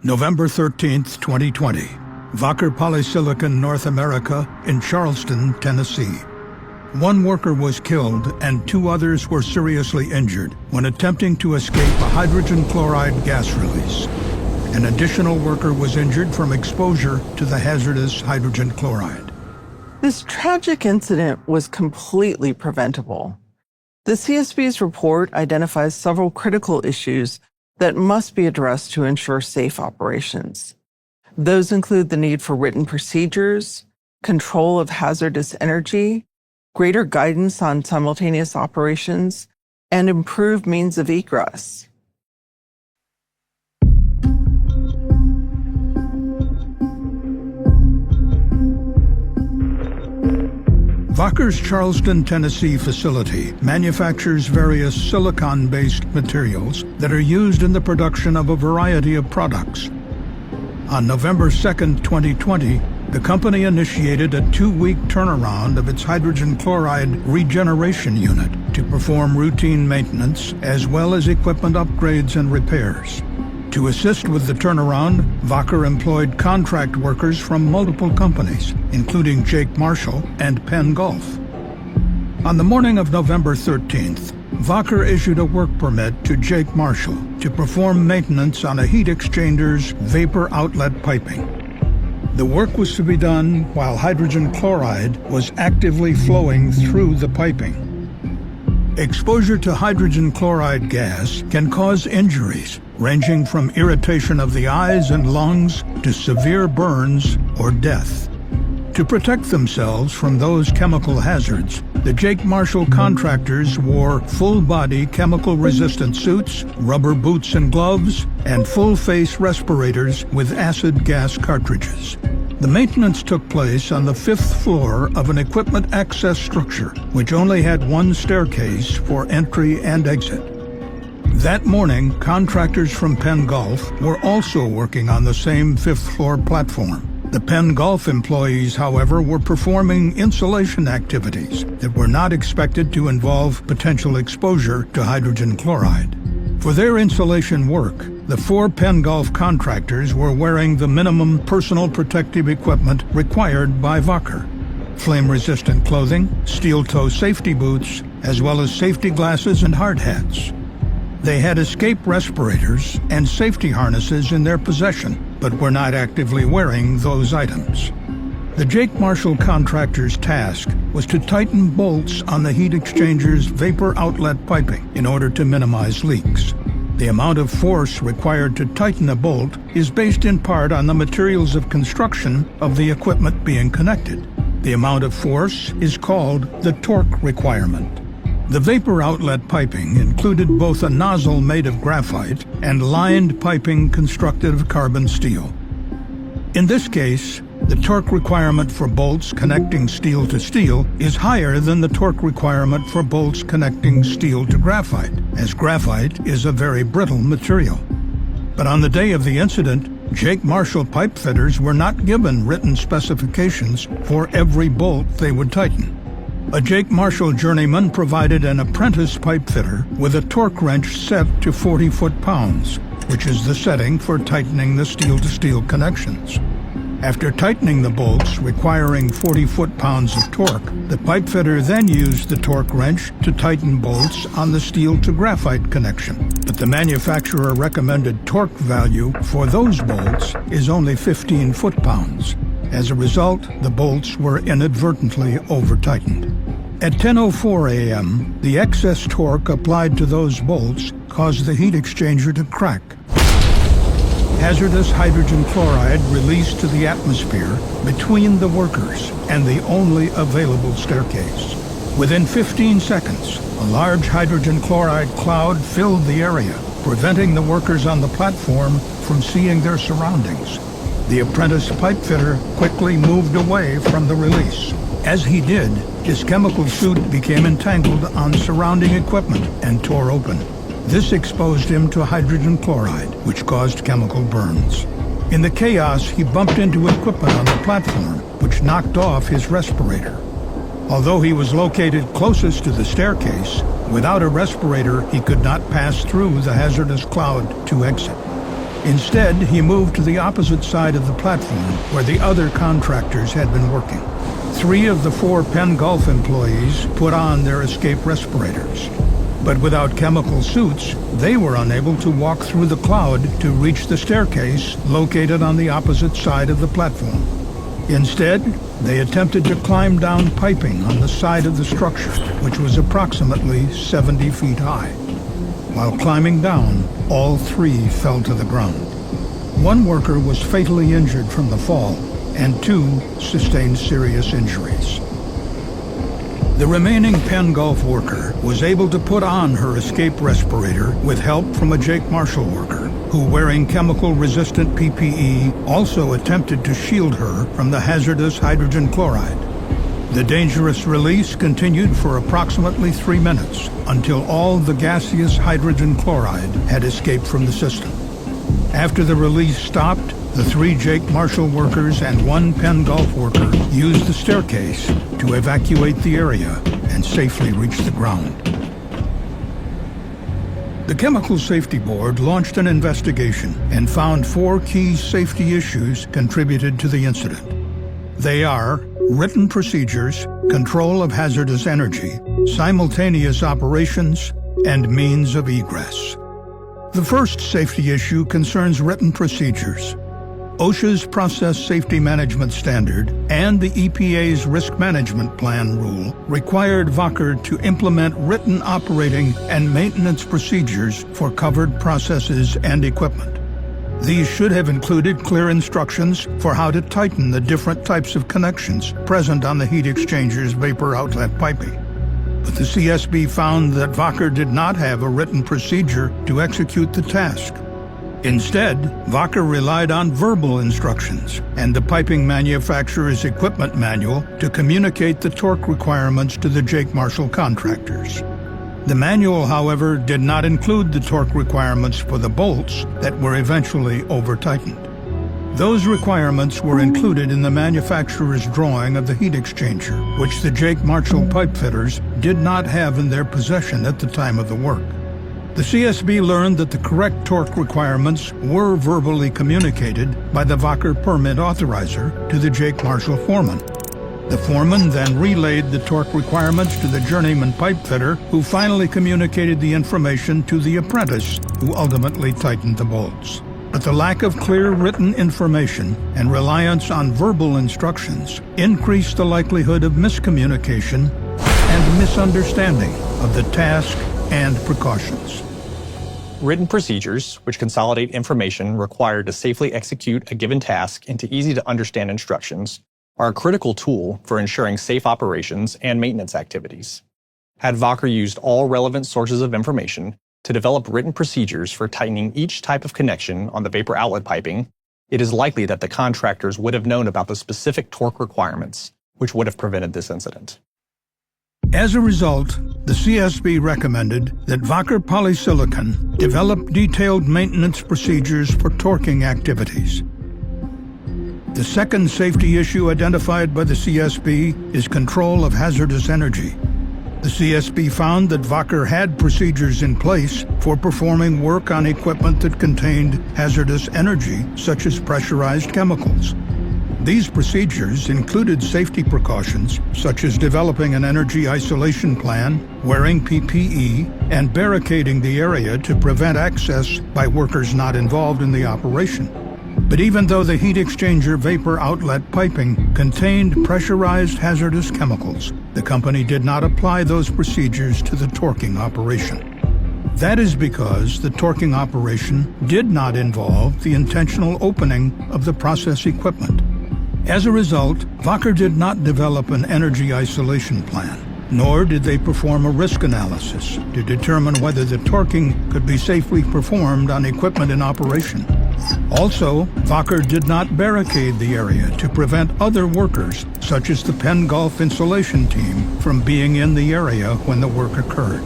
November 13th, 2020. Wacker Polysilicon, North America, in Charleston, Tennessee. One worker was killed and 2 others were seriously injured when attempting to escape a hydrogen chloride gas release. An additional worker was injured from exposure to the hazardous hydrogen chloride. This tragic incident was completely preventable. The CSB's report identifies several critical issues that must be addressed to ensure safe operations. Those include the need for written procedures, control of hazardous energy, greater guidance on simultaneous operations, and improved means of egress. Wacker's Charleston, Tennessee facility manufactures various silicon-based materials that are used in the production of a variety of products. On November 2nd, 2020, the company initiated a 2-week turnaround of its hydrogen chloride regeneration unit to perform routine maintenance as well as equipment upgrades and repairs. To assist with the turnaround, Wacker employed contract workers from multiple companies, including Jake Marshall and Penn Gulf. On the morning of November 13th, Wacker issued a work permit to Jake Marshall to perform maintenance on a heat exchanger's vapor outlet piping. The work was to be done while hydrogen chloride was actively flowing through the piping. Exposure to hydrogen chloride gas can cause injuries, ranging from irritation of the eyes and lungs to severe burns or death. To protect themselves from those chemical hazards, the Jake Marshall contractors wore full-body chemical-resistant suits, rubber boots and gloves, and full-face respirators with acid gas cartridges. The maintenance took place on the 5th floor of an equipment access structure, which only had one staircase for entry and exit. That morning, contractors from Penn Gulf were also working on the same 5th floor platform. The Penn Gulf employees, however, were performing insulation activities that were not expected to involve potential exposure to hydrogen chloride. For their insulation work, the 4 Penn Gulf contractors were wearing the minimum personal protective equipment required by Wacker: flame-resistant clothing, steel-toe safety boots, as well as safety glasses and hard hats. They had escape respirators and safety harnesses in their possession, but were not actively wearing those items. The Jake Marshall contractor's task was to tighten bolts on the heat exchanger's vapor outlet piping in order to minimize leaks. The amount of force required to tighten a bolt is based in part on the materials of construction of the equipment being connected. The amount of force is called the torque requirement. The vapor outlet piping included both a nozzle made of graphite and lined piping constructed of carbon steel. In this case, the torque requirement for bolts connecting steel to steel is higher than the torque requirement for bolts connecting steel to graphite, as graphite is a very brittle material. But on the day of the incident, Jake Marshall pipe fitters were not given written specifications for every bolt they would tighten. A Jake Marshall journeyman provided an apprentice pipe fitter with a torque wrench set to 40 foot-pounds, which is the setting for tightening the steel-to-steel connections. After tightening the bolts requiring 40 foot-pounds of torque, the pipe fitter then used the torque wrench to tighten bolts on the steel-to-graphite connection. But the manufacturer recommended torque value for those bolts is only 15 foot-pounds. As a result, the bolts were inadvertently over-tightened. At 10:04 a.m., the excess torque applied to those bolts caused the heat exchanger to crack. Hazardous hydrogen chloride released to the atmosphere between the workers and the only available staircase. Within 15 seconds, a large hydrogen chloride cloud filled the area, preventing the workers on the platform from seeing their surroundings. The apprentice pipe fitter quickly moved away from the release. As he did, his chemical suit became entangled on surrounding equipment and tore open. This exposed him to hydrogen chloride, which caused chemical burns. In the chaos, he bumped into equipment on the platform, which knocked off his respirator. Although he was located closest to the staircase, without a respirator, he could not pass through the hazardous cloud to exit. Instead, he moved to the opposite side of the platform where the other contractors had been working. 3 of the 4 Penn Gulf employees put on their escape respirators. But without chemical suits, they were unable to walk through the cloud to reach the staircase located on the opposite side of the platform. Instead, they attempted to climb down piping on the side of the structure, which was approximately 70 feet high. While climbing down, all 3 fell to the ground. 1 worker was fatally injured from the fall, and 2 sustained serious injuries. The remaining Penn Gulf worker was able to put on her escape respirator with help from a Jake Marshall worker, who, wearing chemical-resistant PPE, also attempted to shield her from the hazardous hydrogen chloride. The dangerous release continued for approximately 3 minutes, until all the gaseous hydrogen chloride had escaped from the system. After the release stopped, the 3 Jake Marshall workers and 1 Penn Gulf worker used the staircase to evacuate the area and safely reach the ground. The Chemical Safety Board launched an investigation and found 4 key safety issues contributed to the incident. They are written procedures, control of hazardous energy, simultaneous operations, and means of egress. The first safety issue concerns written procedures. OSHA's Process Safety Management Standard and the EPA's Risk Management Plan rule required Wacker to implement written operating and maintenance procedures for covered processes and equipment. These should have included clear instructions for how to tighten the different types of connections present on the heat exchanger's vapor outlet piping. But the CSB found that Wacker did not have a written procedure to execute the task. Instead, Wacker relied on verbal instructions and the piping manufacturer's equipment manual to communicate the torque requirements to the Jake Marshall contractors. The manual, however, did not include the torque requirements for the bolts that were eventually over-tightened. Those requirements were included in the manufacturer's drawing of the heat exchanger, which the Jake Marshall pipe fitters did not have in their possession at the time of the work. The CSB learned that the correct torque requirements were verbally communicated by the Wacker permit authorizer to the Jake Marshall foreman. The foreman then relayed the torque requirements to the journeyman pipe fitter, who finally communicated the information to the apprentice, who ultimately tightened the bolts. But the lack of clear written information and reliance on verbal instructions increased the likelihood of miscommunication and misunderstanding of the task and precautions. Written procedures, which consolidate information required to safely execute a given task into easy-to-understand instructions, are a critical tool for ensuring safe operations and maintenance activities. Had Wacker used all relevant sources of information to develop written procedures for tightening each type of connection on the vapor outlet piping, it is likely that the contractors would have known about the specific torque requirements, which would have prevented this incident. As a result, the CSB recommended that Wacker Polysilicon develop detailed maintenance procedures for torquing activities. The second safety issue identified by the CSB is control of hazardous energy. The CSB found that Wacker had procedures in place for performing work on equipment that contained hazardous energy, such as pressurized chemicals. These procedures included safety precautions, such as developing an energy isolation plan, wearing PPE, and barricading the area to prevent access by workers not involved in the operation. But even though the heat exchanger vapor outlet piping contained pressurized hazardous chemicals, the company did not apply those procedures to the torquing operation. That is because the torquing operation did not involve the intentional opening of the process equipment. As a result, Wacker did not develop an energy isolation plan, nor did they perform a risk analysis to determine whether the torquing could be safely performed on equipment in operation. Also, Wacker did not barricade the area to prevent other workers, such as the Penn Gulf insulation team, from being in the area when the work occurred.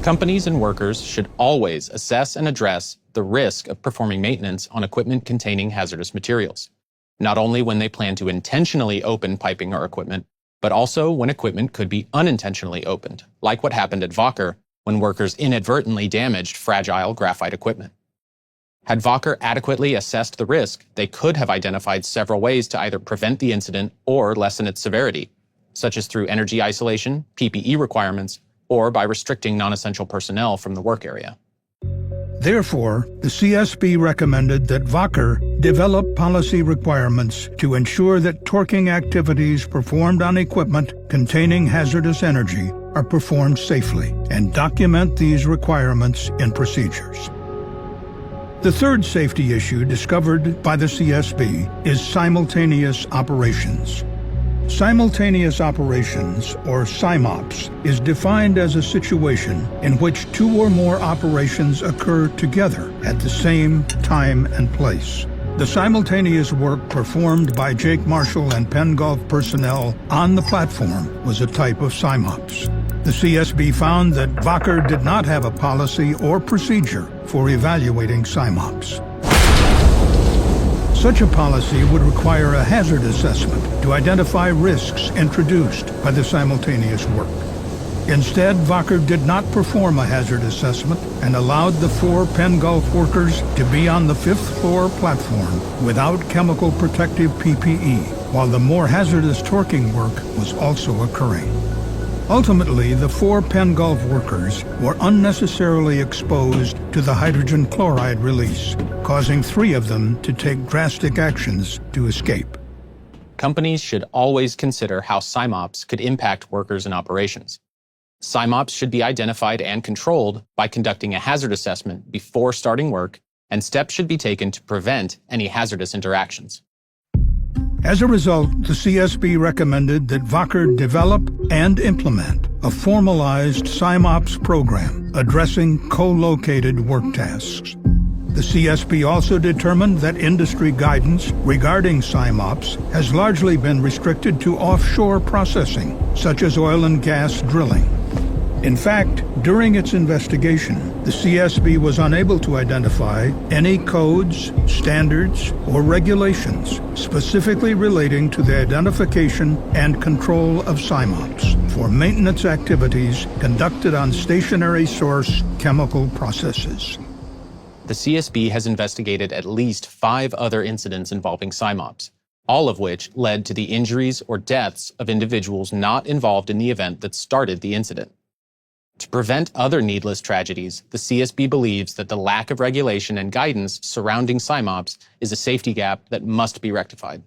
Companies and workers should always assess and address the risk of performing maintenance on equipment containing hazardous materials, not only when they plan to intentionally open piping or equipment, but also when equipment could be unintentionally opened, like what happened at Wacker when workers inadvertently damaged fragile graphite equipment. Had Wacker adequately assessed the risk, they could have identified several ways to either prevent the incident or lessen its severity, such as through energy isolation, PPE requirements, or by restricting non-essential personnel from the work area. Therefore, the CSB recommended that Wacker develop policy requirements to ensure that torquing activities performed on equipment containing hazardous energy are performed safely, and document these requirements in procedures. The third safety issue discovered by the CSB is simultaneous operations. Simultaneous operations, or SIMOPS, is defined as a situation in which two or more operations occur together at the same time and place. The simultaneous work performed by Jake Marshall and Penn Gulf personnel on the platform was a type of SIMOPS. The CSB found that Wacker did not have a policy or procedure for evaluating SIMOPS. Such a policy would require a hazard assessment to identify risks introduced by the simultaneous work. Instead, Wacker did not perform a hazard assessment and allowed the 4 Penn Gulf workers to be on the 5th floor platform without chemical protective PPE, while the more hazardous torquing work was also occurring. Ultimately, the 4 Penn Gulf workers were unnecessarily exposed to the hydrogen chloride release, causing 3 of them to take drastic actions to escape. Companies should always consider how SIMOPS could impact workers and operations. SIMOPS should be identified and controlled by conducting a hazard assessment before starting work, and steps should be taken to prevent any hazardous interactions. As a result, the CSB recommended that Wacker develop and implement a formalized SIMOPS program addressing co-located work tasks. The CSB also determined that industry guidance regarding SIMOPS has largely been restricted to offshore processing, such as oil and gas drilling. In fact, during its investigation, the CSB was unable to identify any codes, standards, or regulations specifically relating to the identification and control of SIMOPS for maintenance activities conducted on stationary source chemical processes. The CSB has investigated at least 5 other incidents involving SIMOPS, all of which led to the injuries or deaths of individuals not involved in the event that started the incident. To prevent other needless tragedies, the CSB believes that the lack of regulation and guidance surrounding SIMOPS is a safety gap that must be rectified.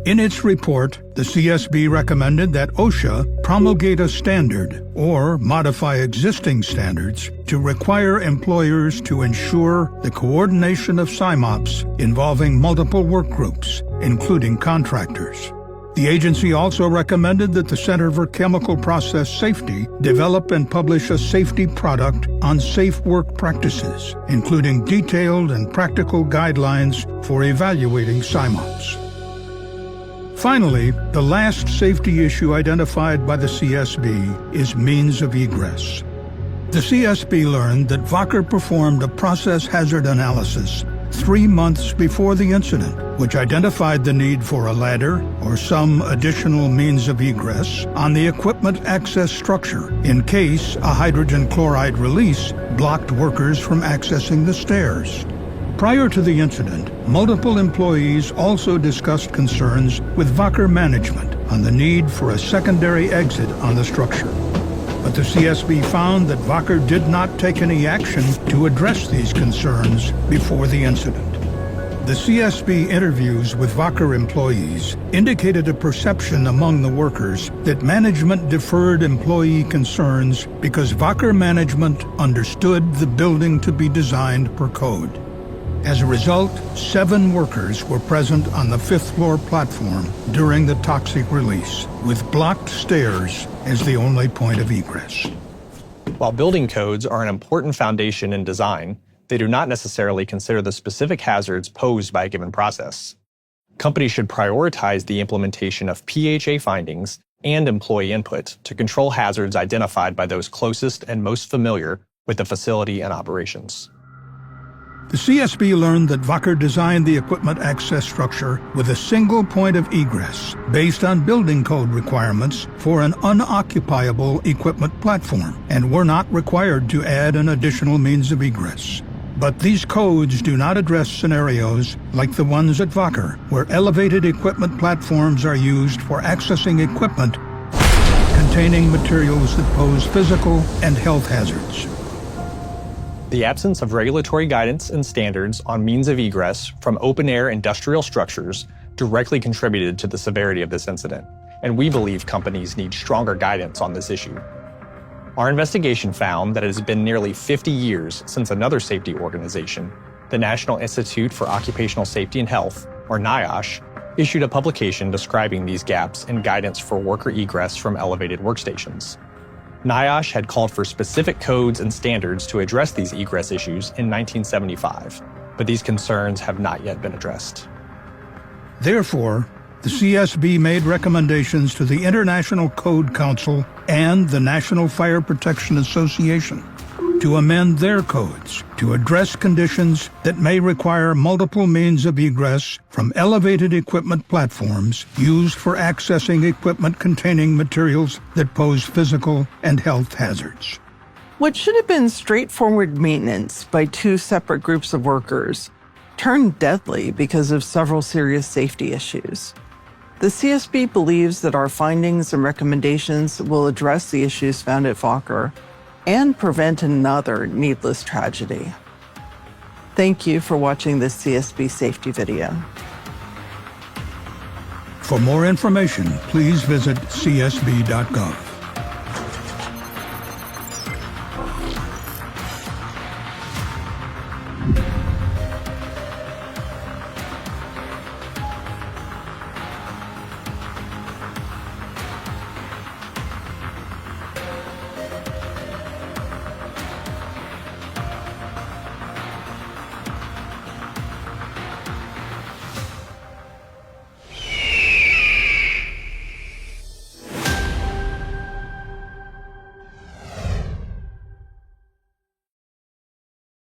In its report, the CSB recommended that OSHA promulgate a standard or modify existing standards to require employers to ensure the coordination of SIMOPS involving multiple work groups, including contractors. The agency also recommended that the Center for Chemical Process Safety develop and publish a safety product on safe work practices, including detailed and practical guidelines for evaluating SIMOPS. Finally, the last safety issue identified by the CSB is means of egress. The CSB learned that Wacker performed a process hazard analysis 3 months before the incident, which identified the need for a ladder or some additional means of egress on the equipment access structure in case a hydrogen chloride release blocked workers from accessing the stairs. Prior to the incident, multiple employees also discussed concerns with Wacker management on the need for a secondary exit on the structure. But the CSB found that Wacker did not take any action to address these concerns before the incident. The CSB interviews with Wacker employees indicated a perception among the workers that management deferred employee concerns because Wacker management understood the building to be designed per code. As a result, 7 workers were present on the 5th floor platform during the toxic release, with blocked stairs as the only point of egress. While building codes are an important foundation in design, they do not necessarily consider the specific hazards posed by a given process. Companies should prioritize the implementation of PHA findings and employee input to control hazards identified by those closest and most familiar with the facility and operations. The CSB learned that Wacker designed the equipment access structure with a single point of egress based on building code requirements for an unoccupiable equipment platform and were not required to add an additional means of egress. But these codes do not address scenarios like the ones at Wacker, where elevated equipment platforms are used for accessing equipment containing materials that pose physical and health hazards. The absence of regulatory guidance and standards on means of egress from open-air industrial structures directly contributed to the severity of this incident, and we believe companies need stronger guidance on this issue. Our investigation found that it has been nearly 50 years since another safety organization, the National Institute for Occupational Safety and Health, or NIOSH, issued a publication describing these gaps in guidance for worker egress from elevated workstations. NIOSH had called for specific codes and standards to address these egress issues in 1975, but these concerns have not yet been addressed. Therefore, the CSB made recommendations to the International Code Council and the National Fire Protection Association to amend their codes to address conditions that may require multiple means of egress from elevated equipment platforms used for accessing equipment containing materials that pose physical and health hazards. What should have been straightforward maintenance by two separate groups of workers turned deadly because of several serious safety issues. The CSB believes that our findings and recommendations will address the issues found at Wacker and prevent another needless tragedy. Thank you for watching this CSB safety video. For more information, please visit csb.gov.